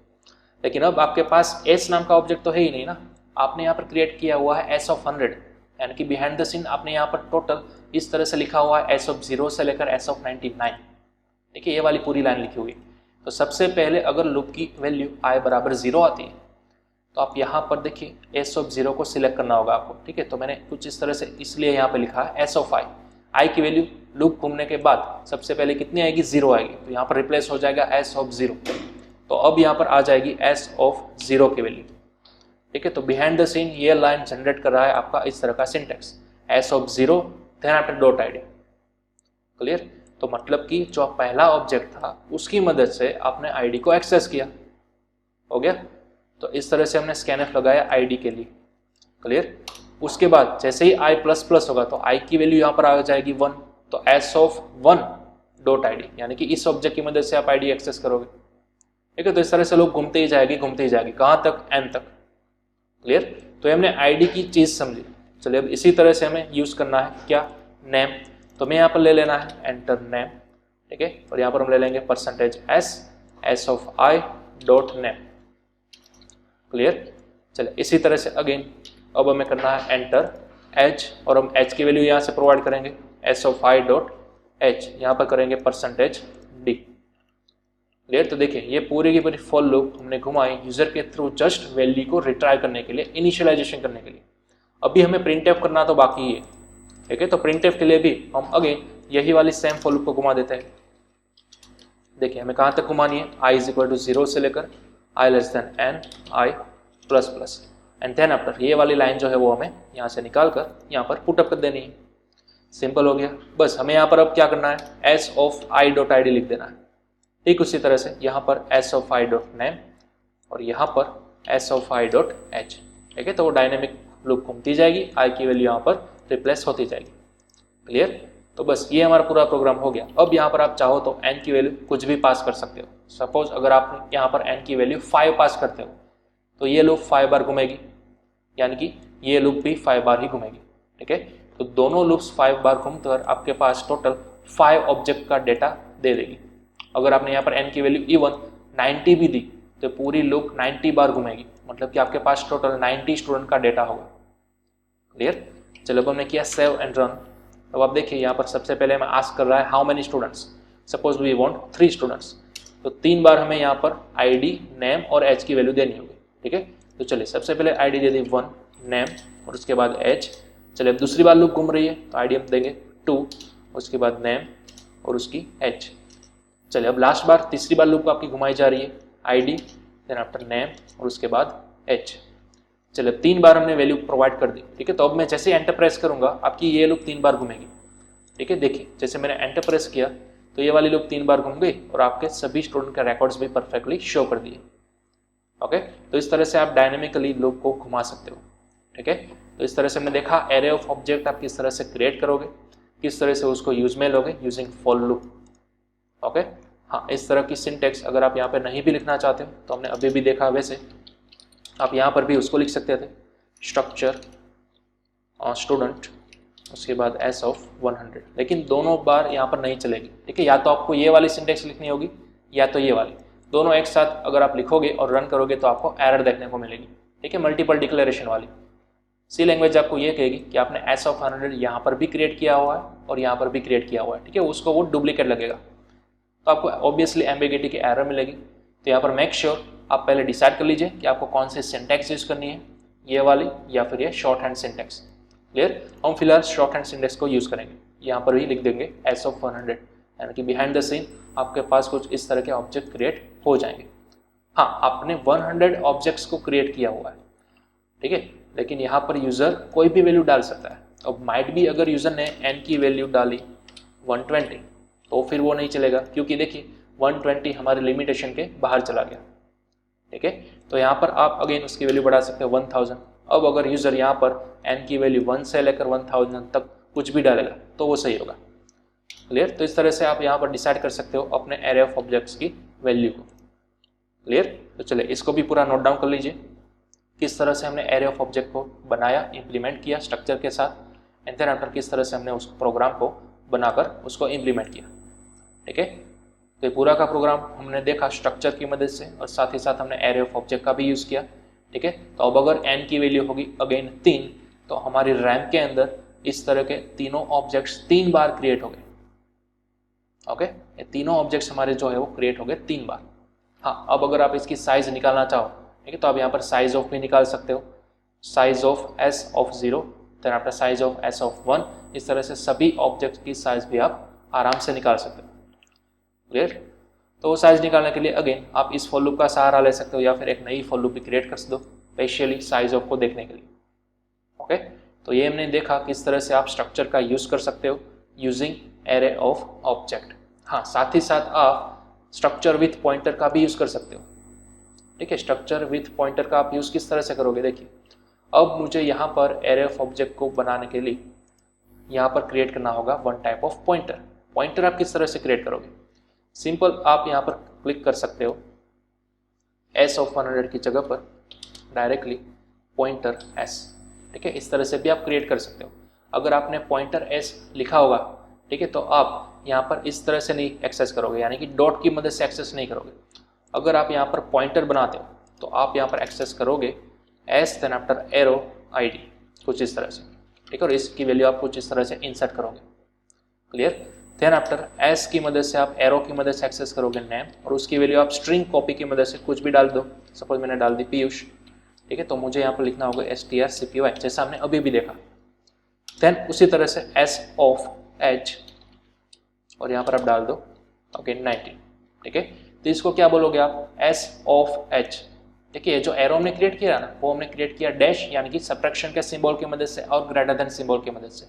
A: लेकिन अब आपके पास s नाम का ऑब्जेक्ट तो है ही नहीं ना, आपने यहाँ पर क्रिएट किया हुआ है s ऑफ 100, यानी कि बिहाइंड द सीन आपने यहाँ पर टोटल इस तरह से लिखा हुआ है s ऑफ 0 से लेकर s ऑफ 99, ठीक है। ये वाली पूरी लाइन लिखी हुई है। तो सबसे पहले अगर लूप की वैल्यू i बराबर 0 आती है तो आप यहाँ पर देखिए s ऑफ 0 को सिलेक्ट करना होगा आपको, ठीक है। तो मैंने कुछ इस तरह से इसलिए यहाँ पे लिखा है s ऑफ i की वैल्यू लूप घूमने के बाद सबसे पहले कितनी आएगी, 0 आएगी। तो यहाँ पर रिप्लेस हो जाएगा s ऑफ 0। तो अब यहाँ पर आ जाएगी s ऑफ 0 की वैल्यू, ठीक है। तो बिहाइंड द सीन ये लाइन जनरेट कर रहा है आपका इस तरह का syntax, s of 0 then after dot id। Clear. तो मतलब कि जो पहला ऑब्जेक्ट था उसकी मदद से आपने id को एक्सेस किया, हो गया। तो इस तरह से हमने स्कैनफ लगाया id के लिए। क्लियर। उसके बाद जैसे ही i प्लस प्लस होगा तो i की वैल्यू यहाँ पर आ जाएगी 1, तो s ऑफ 1 डॉट id, यानी कि इस ऑब्जेक्ट की मदद से आप id एक्सेस करोगे, ठीक है। तो इस तरह से लोग घूमते ही जाएगी कहाँ तक, n तक। क्लियर। तो हमने id की चीज समझी। चलिए अब इसी तरह से हमें यूज करना है क्या, नेम। तो मैं यहाँ पर ले लेना है एंटर नेम, ठीक है। और यहाँ पर हम ले लेंगे %s of i dot name. Clear. चलिए इसी तरह से अगेन अब हमें करना है एंटर h, और हम h की वैल्यू यहाँ से प्रोवाइड करेंगे s of i dot h, यहाँ पर करेंगे %d। क्लियर। तो देखिए ये पूरी की पूरी फॉर लूप हमने घुमाई यूजर के थ्रू जस्ट वैल्यू को रिट्राइव करने के लिए, इनिशियलाइजेशन करने के लिए। अभी हमें प्रिंटफ करना तो बाकी ही है, ठीक है। तो प्रिंटफ के लिए भी हम अगेन यही वाली सेम फॉर लूप को घुमा देते हैं। देखिए हमें कहाँ तक घुमानी है, i इज इक्वल टू 0 से लेकर i less than n i plus plus. And then after ये वाली लाइन जो है वो हमें यहाँ से निकाल कर यहाँ पर पुटअप कर देनी है। सिंपल हो गया। बस हमें यहाँ पर अब क्या करना है, S of I dot I D लिख देना है। ठीक उसी तरह से यहाँ पर S of I dot name और यहाँ पर S of I dot H. ठीक है, तो वो डायनेमिक लूप घूमती जाएगी, आई की वैल्यू यहाँ पर रिप्लेस होती जाएगी। क्लियर। तो बस ये हमारा पूरा प्रोग्राम हो गया। अब यहाँ पर आप चाहो तो n की वैल्यू कुछ भी पास कर सकते हो। सपोज अगर आप यहाँ पर n की वैल्यू 5 पास करते हो तो ये लूप 5 बार घूमेगी, यानी कि ये लूप भी 5 बार ही घूमेगी। ठीक है, तो दोनों लूप्स 5 बार घूमकर आपके पास टोटल 5 ऑब्जेक्ट का डेटा दे देगी। अगर आपने यहाँ पर n की वैल्यू इवन 90 भी दी तो पूरी लूप 90 बार घूमेगी, मतलब कि आपके पास टोटल 90 स्टूडेंट का डेटा होगा। क्लियर। चलो अब हमने किया सेव एंड रन। अब आप देखिए यहाँ पर सबसे पहले हमें आस्क कर रहा है how many students. Suppose we want 3 students, तो 3 बार हमें यहाँ पर आईडी, नेम और एज की वैल्यू देनी होगी। ठीक है, तो चलिए सबसे पहले आईडी दे दी 1, नेम और उसके बाद एज। चलिए अब दूसरी बार लूप घूम रही है तो आईडी हम देंगे 2, उसके बाद नेम और उसकी एज। चलिए अब लास्ट बार तीसरी बार लूप आपकी घुमाई जा रही है, आईडी देन आफ्टर नेम और उसके बाद एज। चलिए 3 बार हमने वैल्यू प्रोवाइड कर दी। ठीक है, तो अब मैं जैसे एंटर प्रेस करूंगा आपकी ये लूप 3 बार घूमेगी। ठीक है, देखिए जैसे मैंने एंटर प्रेस किया तो ये वाली लूप 3 बार घूम गई और आपके सभी स्टूडेंट के रिकॉर्ड्स भी परफेक्टली शो कर दिए। ओके, तो इस तरह से आप डायनेमिकली लूप को घुमा सकते हो। ठीक है, तो इस तरह से हमने देखा एरे ऑफ ऑब्जेक्ट आप किस तरह से क्रिएट करोगे, किस तरह से उसको यूज में लोगे यूजिंग फॉर लूप। ओके, हाँ, इस तरह की सिंटेक्स अगर आप यहाँ पे नहीं भी लिखना चाहते हो तो हमने अभी भी देखा, वैसे आप यहाँ पर भी उसको लिख सकते थे, स्ट्रक्चर स्टूडेंट उसके बाद एस ऑफ 100, लेकिन दोनों बार यहाँ पर नहीं चलेगी। ठीक है, या तो आपको ये वाली सिंटेक्स लिखनी होगी या तो ये वाली, दोनों एक साथ अगर आप लिखोगे और रन करोगे तो आपको एरर देखने को मिलेगी। ठीक है, मल्टीपल डिक्लेरेशन वाली। सी लैंग्वेज आपको ये कहेगी कि आपने एस ऑफ 100 यहाँ पर भी क्रिएट किया हुआ है और यहाँ पर भी क्रिएट किया हुआ है। ठीक है, उसको वो डुप्लीकेट लगेगा तो आपको ऑब्वियसली एम्बिगिटी की एरर मिलेगी। तो यहाँ पर मेक श्योर आप पहले डिसाइड कर लीजिए कि आपको कौन सी सिंटेक्स यूज करनी है, ये वाली या फिर ये शॉर्ट हैंड सिंटेक्स। क्लियर। हम फिलहाल शॉर्ट हैंड सिंटेक्स को यूज करेंगे। यहाँ पर भी लिख देंगे एस ऑफ 100, यानी कि बिहाइंड द सीन आपके पास कुछ इस तरह के ऑब्जेक्ट क्रिएट हो जाएंगे। हाँ, आपने 100 ऑब्जेक्ट्स को क्रिएट किया हुआ है। ठीक है, लेकिन यहाँ पर यूजर कोई भी वैल्यू डाल सकता है। अब माइट भी अगर यूजर ने n की वैल्यू डाली 120 तो फिर वो नहीं चलेगा, क्योंकि देखिए 120 हमारे लिमिटेशन के बाहर चला गया। ठीक है, तो यहाँ पर आप अगेन उसकी वैल्यू बढ़ा सकते हो 1000। अब अगर यूजर यहाँ पर n की वैल्यू 1 से लेकर 1000 तक कुछ भी डालेगा तो वो सही होगा। क्लियर। तो इस तरह से आप यहाँ पर डिसाइड कर सकते हो अपने एरे ऑफ ऑब्जेक्ट्स की वैल्यू को। क्लियर। तो चलिए इसको भी पूरा नोट डाउन कर लीजिए, किस तरह से हमने एरे ऑफ ऑब्जेक्ट को बनाया, इंप्लीमेंट किया स्ट्रक्चर के साथ, एंड देन आफ्टर किस तरह से हमने उस प्रोग्राम को बनाकर उसको इंप्लीमेंट किया। ठीक है, तो पूरा का प्रोग्राम हमने देखा स्ट्रक्चर की मदद से और साथ ही साथ हमने एरे ऑफ ऑब्जेक्ट का भी यूज़ किया। ठीक है, तो अब अगर n की वैल्यू होगी अगेन 3 तो हमारी रैम के अंदर इस तरह के तीनों ऑब्जेक्ट्स 3 बार क्रिएट हो गए। ओके, ये तीनों ऑब्जेक्ट्स हमारे जो है वो क्रिएट हो गए 3 बार। हाँ, अब अगर आप इसकी साइज निकालना चाहो, ठीक है, तो आप यहाँ पर साइज ऑफ भी निकाल सकते हो, size of s of 0, then after size of s of 1। इस तरह से सभी ऑब्जेक्ट की साइज भी आप आराम से निकाल सकते हो। क्लियर। तो वो साइज निकालने के लिए अगेन आप इस फॉर लूप का सहारा ले सकते हो या फिर एक नई फॉर लूप भी क्रिएट कर दो स्पेशली साइज ऑफ को देखने के लिए। ओके, तो ये हमने देखा किस तरह से आप स्ट्रक्चर का यूज कर सकते हो यूजिंग एरे ऑफ ऑब्जेक्ट। हाँ, साथ ही साथ आप स्ट्रक्चर विथ पॉइंटर का भी यूज कर सकते हो। ठीक है, स्ट्रक्चर विथ पॉइंटर का आप यूज किस तरह से करोगे, देखिए अब मुझे यहाँ पर एरे ऑफ ऑब्जेक्ट को बनाने के लिए यहाँ पर क्रिएट करना होगा one type of pointer. Pointer आप किस तरह से क्रिएट करोगे, सिंपल आप यहाँ पर क्लिक कर सकते हो s ऑफ 100 की जगह पर डायरेक्टली पॉइंटर s। ठीक है, इस तरह से भी आप क्रिएट कर सकते हो। अगर आपने पॉइंटर s लिखा होगा, ठीक है, तो आप यहाँ पर इस तरह से नहीं एक्सेस करोगे, यानी कि डॉट की मदद से एक्सेस नहीं करोगे। अगर आप यहाँ पर पॉइंटर बनाते हो तो आप यहाँ पर एक्सेस करोगे s then after arrow id, कुछ इस तरह से। ठीक है, और इसकी वैल्यू आप कुछ इस तरह से इंसर्ट करोगे। क्लियर। देन आफ्टर s की मदद से आप एरो की मदद से एक्सेस करोगे नेम, और उसकी वैल्यू आप स्ट्रिंग कॉपी की मदद से कुछ भी डाल दो। सपोज मैंने डाल दी पीयूष, ठीक है, तो मुझे यहाँ पर लिखना होगा strcpy, जैसा हमने अभी भी देखा। देन उसी तरह से s ऑफ h और यहाँ पर आप डाल दो ओके 19। ठीक है, तो इसको क्या बोलोगे आप s ऑफ h। देखिए जो एरो हमने क्रिएट किया ना, वो हमने क्रिएट किया डैश यानी कि सबट्रैक्शन के सिंबल की मदद से और ग्रेटर देन सिंबल की मदद से।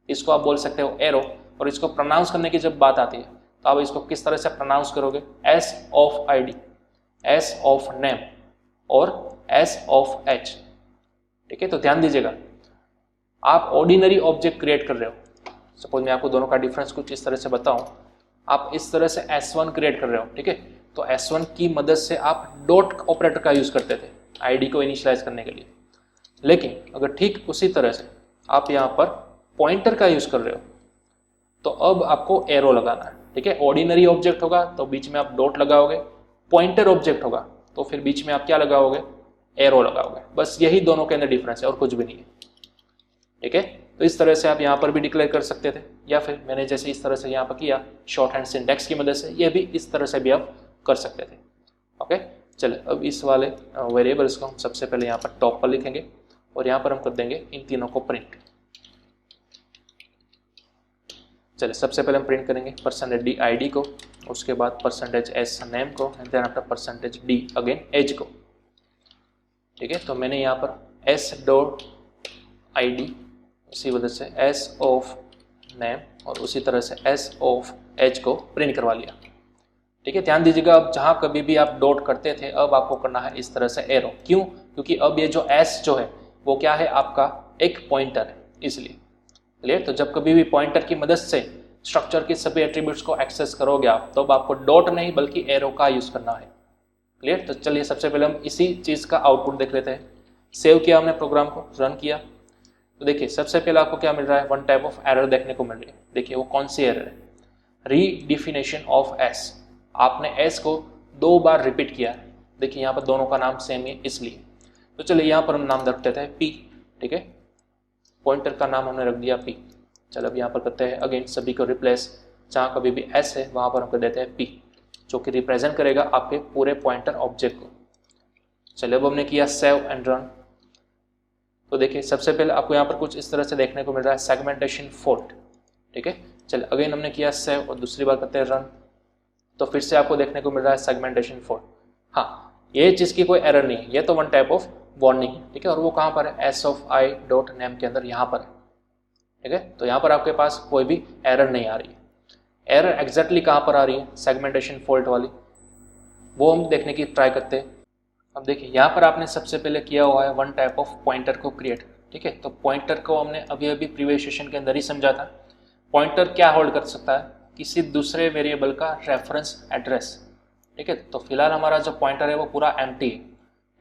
A: इसको आप बोल सकते हो एरो। और इसको प्रोनाउंस करने की जब बात आती है तो आप इसको किस तरह से प्रोनाउंस करोगे, S of ID, S of name और एस ऑफ H। ठीक है, तो ध्यान दीजिएगा, आप ऑर्डिनरी ऑब्जेक्ट क्रिएट कर रहे हो। सपोज मैं आपको दोनों का डिफरेंस कुछ इस तरह से बताऊं, आप इस तरह से S1 क्रिएट कर रहे हो। ठीक है, तो S1 की मदद से आप डॉट ऑपरेटर का यूज करते थे ID को इनिशियलाइज करने के लिए। लेकिन अगर ठीक उसी तरह से आप यहाँ पर पॉइंटर का यूज कर रहे हो तो अब आपको एरो लगाना है। ठीक है, ऑर्डिनरी ऑब्जेक्ट होगा तो बीच में आप डॉट लगाओगे, पॉइंटर ऑब्जेक्ट होगा तो फिर बीच में आप क्या लगाओगे, एरो लगाओगे। बस यही दोनों के अंदर डिफरेंस है और कुछ भी नहीं है। ठीक है, तो इस तरह से आप यहाँ पर भी डिक्लेयर कर सकते थे, या फिर मैंने जैसे इस तरह से यहाँ पर किया शॉर्ट हैंड सिंटैक्स की मदद से, ये भी इस तरह से भी आप कर सकते थे। ओके, चलिए अब इस वाले वेरिएबल्स को हम सबसे पहले यहाँ पर टॉप पर लिखेंगे और यहाँ पर हम कर देंगे इन तीनों को प्रिंट। चलिए सबसे पहले हम प्रिंट करेंगे %d ID को, उसके बाद %s नेम को and then after %d again age को। ठीक है, तो मैंने यहाँ पर s डॉट ID, उसी वजह से s ऑफ नेम और उसी तरह से s ऑफ h को प्रिंट करवा लिया। ठीक है, ध्यान दीजिएगा, अब जहाँ कभी भी आप डॉट करते थे अब आपको करना है इस तरह से एरो। क्यों? क्योंकि अब ये जो s जो है वो क्या है, आपका एक पॉइंटर है, इसलिए। क्लियर? तो जब कभी भी पॉइंटर की मदद से स्ट्रक्चर के सभी एट्रीब्यूट्स को एक्सेस करोगे आप, तो अब आपको डॉट नहीं बल्कि एरो का यूज करना है। क्लियर? तो चलिए सबसे पहले हम इसी चीज का आउटपुट देख लेते हैं। सेव किया हमने प्रोग्राम को, रन किया, तो देखिए सबसे पहले आपको क्या मिल रहा है, वन टाइप ऑफ एरर देखने को मिल रही है। देखिए वो कौन सी एरर है, रीडिफिनेशन ऑफ एस। आपने एस को 2 बार रिपीट किया है। देखिए यहाँ पर दोनों का नाम सेम है इसलिए। तो चलिए यहाँ पर हम नाम रख देते हैं पी। ठीक है, पॉइंटर का नाम हमने रख दिया पी। चलो अब यहाँ पर करते हैं अगेन सभी को रिप्लेस, जहाँ कभी भी एस है वहाँ पर हम कर देते हैं पी, जो कि रिप्रेजेंट करेगा आपके पूरे पॉइंटर ऑब्जेक्ट को। चलिए अब हमने किया सेव एंड रन। तो देखिए सबसे पहले आपको यहाँ पर कुछ इस तरह से देखने को मिल रहा है, सेगमेंटेशन फॉल्ट। ठीक है, चलिए अगेन हमने किया सेव और दूसरी बार करते हैं रन, तो फिर से आपको देखने को मिल रहा है सेगमेंटेशन फॉल्ट। हाँ, ये चीज़ की कोई एरर नहीं है, ये तो वन टाइप ऑफ वार्निंग है। ठीक है, और वो कहाँ पर है, S of I dot name के अंदर यहाँ पर है। ठीक है, तो यहाँ पर आपके पास कोई भी एरर नहीं आ रही है। एरर एग्जैक्टली कहाँ पर आ रही है, सेगमेंटेशन फॉल्ट वाली, वो हम देखने की ट्राई करते हैं। अब देखिए यहाँ पर आपने सबसे पहले किया हुआ है वन टाइप ऑफ पॉइंटर को क्रिएट। ठीक है, तो पॉइंटर को हमने अभी अभी प्रीवियस सेशन के अंदर ही समझा था। पॉइंटर क्या होल्ड कर सकता है, किसी दूसरे वेरिएबल का रेफरेंस एड्रेस। ठीक है, तो फिलहाल हमारा जो पॉइंटर है वो पूरा एम्प्टी है।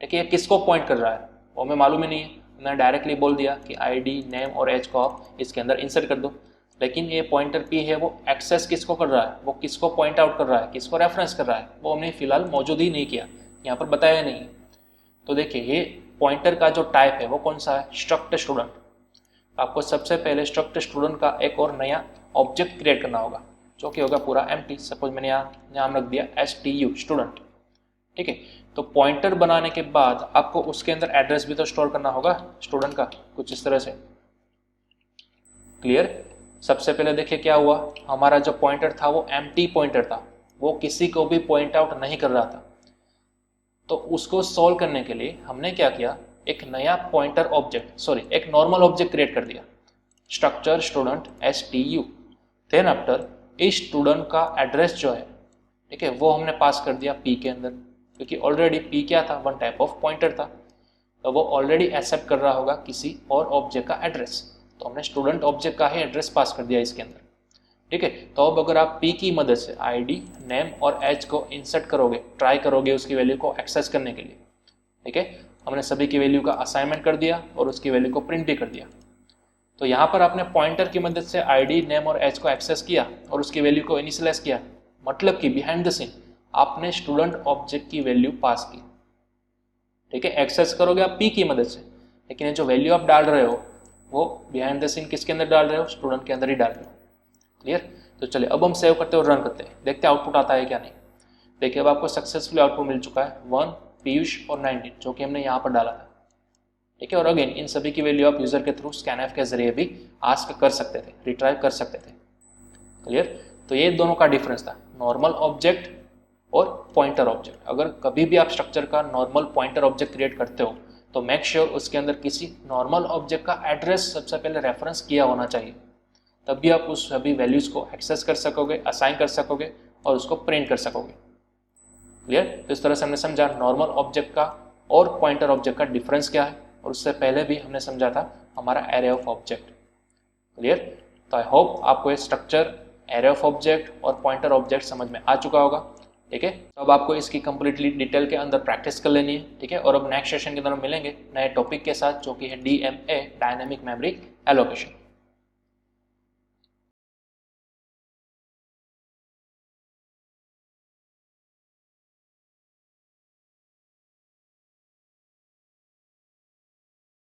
A: ठीक है, ये किसको पॉइंट कर रहा है वो हमें मालूम ही नहीं है। मैंने डायरेक्टली बोल दिया कि ID, नेम और एज को आप इसके अंदर इंसर्ट कर दो, लेकिन ये पॉइंटर P है वो एक्सेस किसको कर रहा है, वो किसको पॉइंट आउट कर रहा है, किसको रेफरेंस कर रहा है, वो हमने फिलहाल मौजूद ही नहीं किया, यहाँ पर बताया नहीं। तो देखिए ये पॉइंटर का जो टाइप है वो कौन सा है, स्ट्रक्ट स्टूडेंट। आपको सबसे पहले स्ट्रक्ट स्टूडेंट का एक और नया ऑब्जेक्ट क्रिएट करना होगा, जो कि होगा पूरा एम्प्टी। सपोज मैंने यहाँ नाम रख दिया STU स्टूडेंट। ठीक है, तो पॉइंटर बनाने के बाद आपको उसके अंदर एड्रेस भी तो स्टोर करना होगा स्टूडेंट का, कुछ इस तरह से। क्लियर? सबसे पहले देखिए क्या हुआ, हमारा जो पॉइंटर था वो एम्प्टी पॉइंटर था, वो किसी को भी पॉइंट आउट नहीं कर रहा था। तो उसको सॉल्व करने के लिए हमने क्या किया, एक नया पॉइंटर ऑब्जेक्ट, सॉरी एक नॉर्मल ऑब्जेक्ट क्रिएट कर दिया, structure student STU। Then after इस स्टूडेंट का एड्रेस जो है, ठीक है, वो हमने पास कर दिया P के अंदर, क्योंकि ऑलरेडी P क्या था, वन टाइप ऑफ पॉइंटर था, तो वो ऑलरेडी एक्सेप्ट कर रहा होगा किसी और ऑब्जेक्ट का एड्रेस, तो हमने स्टूडेंट ऑब्जेक्ट का ही एड्रेस पास कर दिया इसके अंदर। ठीक है, तो अब अगर आप P की मदद से ID, नेम और एज को इंसर्ट करोगे, ट्राई करोगे उसकी वैल्यू को एक्सेस करने के लिए। ठीक है, हमने सभी की वैल्यू का असाइनमेंट कर दिया और उसकी वैल्यू को प्रिंट भी कर दिया। तो यहाँ पर आपने पॉइंटर की मदद से ID, नेम और एज को एक्सेस किया और उसकी वैल्यू को इनिशियलाइज किया, मतलब कि बिहाइंड द सीन आपने स्टूडेंट ऑब्जेक्ट की वैल्यू पास की। ठीक है, एक्सेस करोगे आप P की मदद से, लेकिन ये जो वैल्यू आप डाल रहे हो वो बिहाइंड द सीन किसके अंदर डाल रहे हो, स्टूडेंट के अंदर ही डाल रहे हो। क्लियर? तो चलिए अब हम सेव करते हैं और रन करते हैं, देखते हैं आउटपुट आता है क्या नहीं। देखिए अब आपको सक्सेसफुली आउटपुट मिल चुका है 1, पीयूष और 19, जो कि हमने यहाँ पर डाला था। ठीक है, और अगेन इन सभी की वैल्यू आप यूजर के थ्रू स्कैनएफ के जरिए भी आस्क कर सकते थे, रिट्राइव कर सकते थे। क्लियर? तो ये दोनों का डिफरेंस था, नॉर्मल ऑब्जेक्ट और पॉइंटर ऑब्जेक्ट। अगर कभी भी आप स्ट्रक्चर का नॉर्मल पॉइंटर ऑब्जेक्ट क्रिएट करते हो तो मेक श्योर उसके अंदर किसी नॉर्मल ऑब्जेक्ट का एड्रेस सबसे पहले रेफरेंस किया होना चाहिए, तभी आप उस सभी वैल्यूज़ को एक्सेस कर सकोगे, असाइन कर सकोगे और उसको प्रिंट कर सकोगे। क्लियर? तो इस तरह से हमने समझा नॉर्मल ऑब्जेक्ट का और पॉइंटर ऑब्जेक्ट का डिफरेंस क्या है, और उससे पहले भी हमने समझा था हमारा एरे ऑफ ऑब्जेक्ट। क्लियर? तो आई होप आपको ये स्ट्रक्चर, एरे ऑफ ऑब्जेक्ट और पॉइंटर ऑब्जेक्ट समझ में आ चुका होगा। ठीक है, तो अब आपको इसकी कंप्लीटली डिटेल के अंदर प्रैक्टिस कर लेनी है। ठीक है, और अब नेक्स्ट सेशन के अंदर मिलेंगे नए टॉपिक के साथ जो कि है DMA, डायनेमिक मेमोरी एलोकेशन।